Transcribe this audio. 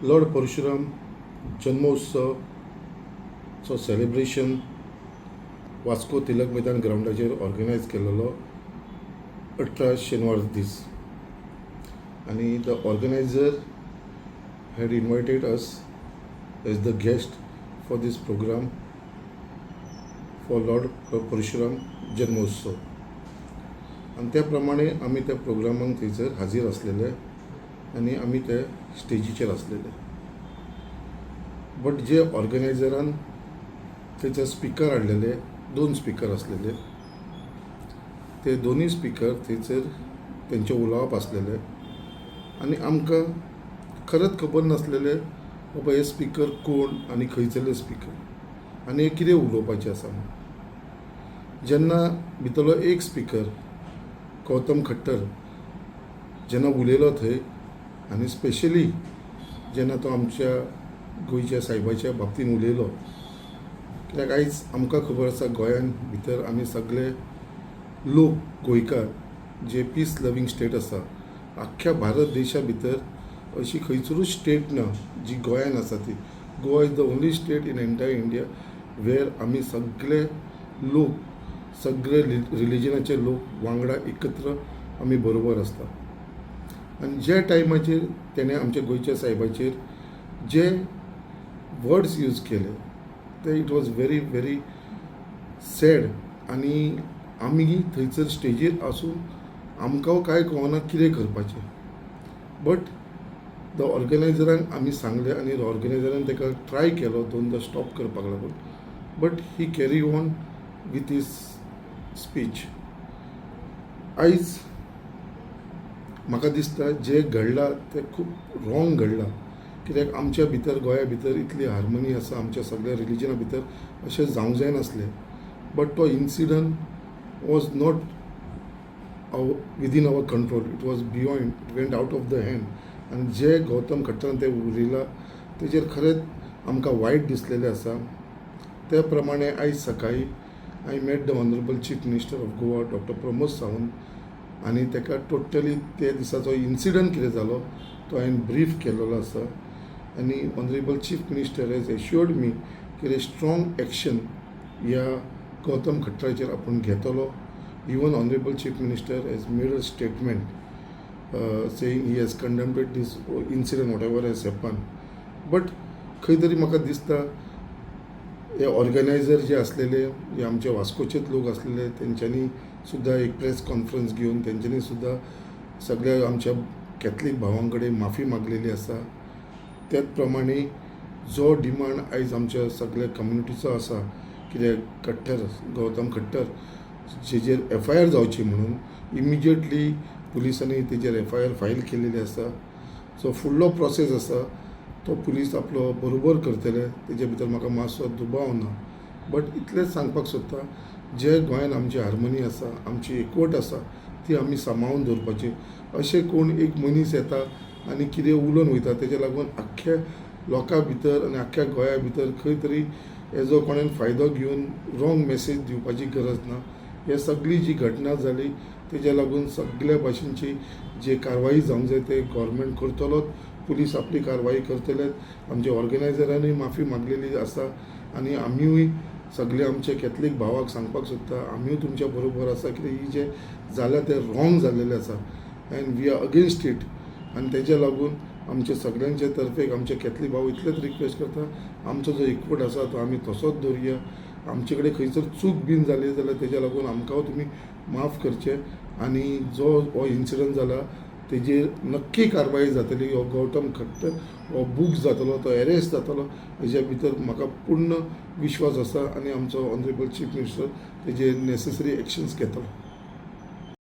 Lord Parshuram जन्मोत्सवचो celebration Vasco Tilak Maidan ग्राउंडाचेर organise केलेलो 18 शेनवार दीस. आणि the organiser had invited us as the guest for this programme for lord Parshuram Janmotsav. आणि त्या प्रमाणे आमी त्या प्रोग्रामाक थंयसर हाजीर आसलेले आणि आमी ते स्टेजीचेर आसलेले. बट जे ऑर्गनायझरान थंयसर स्पिकर हाडलेले, 2 स्पिकर आसलेले, ते दोनूय स्पिकर थंयसर तेंचे उलोवप आसलेले आणि आमकां खरेंच खबर नासलेले बाबा हे स्पिकर कोण आनी खंयचले स्पिकर आनी हे कितें उलोवपाचें आसा म्हणून. जेन्ना भितरलो एक स्पिकर गौतम खट्टर जेन्ना उलयलो थंय, आनी स्पेशली जेन्ना तो आमच्या गोंयच्या सायबाच्या बाबतीन उलयलो, कित्याक आयज आमकां खबर आसा गोंयान भितर आमी सगळे लोक गोंयकार जे पीस लवींग स्टेट आसा, आख्ख्या भारत देशा भितर अशी खंयसरूच स्टेट ना जी गोंयान आसा ती. Goa is the only state in entire India where आमी सगळे लोक, सगळे रिलिजनाचे लोक वांगडा एकत्र आमी बरोबर आसता. आनी ज्या टायमाचेर तेणें आमच्या गोंयच्या सायबाचेर जे वर्ड्स यूज केले ते it was very very sad. आनी आमी थंयसर स्टेजीर आसून आमकां कांय कळना कितें करपाचें. बट द ऑर्गनायझरांक आमी सांगलें आनी ऑर्गनायझरान ताका ट्राय केलो 2दा स्टॉप करपाक लागून. But he carry on with his speech. आयज म्हाका दिसता जे घडलां तें खूब रॉंग घडलां, कित्याक आमच्या भितर गोंया भितर इतली हार्मनी आसा आमच्या सगळ्या रिलिजना भितर, अशें जावंक जाय नासलें. बट तो incident was not within our control, it was beyond, it went out of the hand. आनी जे गौतम खट्टरान तें उलयलां तेजेर खरेंच आमकां वायट दिसलेलें आसा. त्या प्रमाणे आयज सकाळीं I met the honourable chief minister of Goa doctor Pramod Sawant, आनी ताका टोटली ते दिसाचो इन्सिडंट कितें जालो तो हांवें ब्रीफ केल्लो आसा. आनी honourable chief minister has assured me की स्ट्रॉंग एक्शन ह्या गौतम खट्टराचेर आपूण घेतलो. Even honourable chief minister has made a statement saying he has condemned this incident whatever has happen. But खंय तरी म्हाका दिसता हे ऑर्गनायझर जे आसलेले, जे आमचे वास्कोचेच लोक आसलेले, तेंच्यांनी सुद्दां एक प्रेस कॉन्फरन्स घेवन तेंच्यांनी सुद्दां सगळ्या आमच्या कॅथलीक भावां कडेन माफी मागलेली आसा. त्याच प्रमाणे जो डिमांड आयज आमच्या सगळ्या कम्युनिटीचो आसा, कित्याक खट्टर गौतम खट्टर जेजेर FIR जावची म्हणून इमिजिएटली पुलिसांनी तेजेर FIR फायल केलेली आसा. सो फुडलो प्रोसेस आसा तो पुलीस आपलो बरोबर करतले, तेजे भितर म्हाका मातसो दुबाव ना. बट इतलेंच सांगपाक सोदता, जे गोंयान आमची हार्मनी आसा, आमची एकवट आसा, ती आमी सांबाळून दवरपाची. अशें कोण एक मनीस येता आनी कितें उलोवन वयता तेजे लागून आख्ख्या लोकां भितर आनी आख्ख्या गोंया भितर खंय तरी हेजो कोणेन फायदो घेवन रॉंग मॅसेज दिवपाची गरज ना. हे सगळी जी घटना जाली तेज्या लागून सगळ्या भाशेनची जे कारवाई जावंक जाय ते गव्हर्मेंट करतलोच, पुलीस आपली कारवाई करतले. आमच्या ऑर्गनायझरांनी माफी मागलेली आसा आनी आमीय सगळे आमचे कॅथलीक भावाक सांगपाक सोदता, आमीय तुमच्या बरोबर आसा, कित्याक ही जे जाल्या ते रॉंग जाल्लेले आसा and we are against it. आनी तेज्या लागून आमचे सगळ्यांचे तर्फेक आमचे कॅथलीक भाव इतलेच रिक्वेस्ट करता, आमचो जो एकवट आसा तो आमी तसोच दवरया. आमचे कडेन खंयसर चूक बीन जाली जाल्यार तेज्या लागून आमकां तुमी माफ करचे. आनी जो हो इन्सिडंट जाला तेजेर नक्की कारवाई जातली. हो गौतम खट्टर हो बूक जातलो, तो अरेस्ट जातलो, हेज्या भितर म्हाका पूर्ण विश्वास आसा. आनी आमचो ऑनरेबल चीफ मिनिस्टर तेजेर नेसेसरी एक्शन्स घेतलो.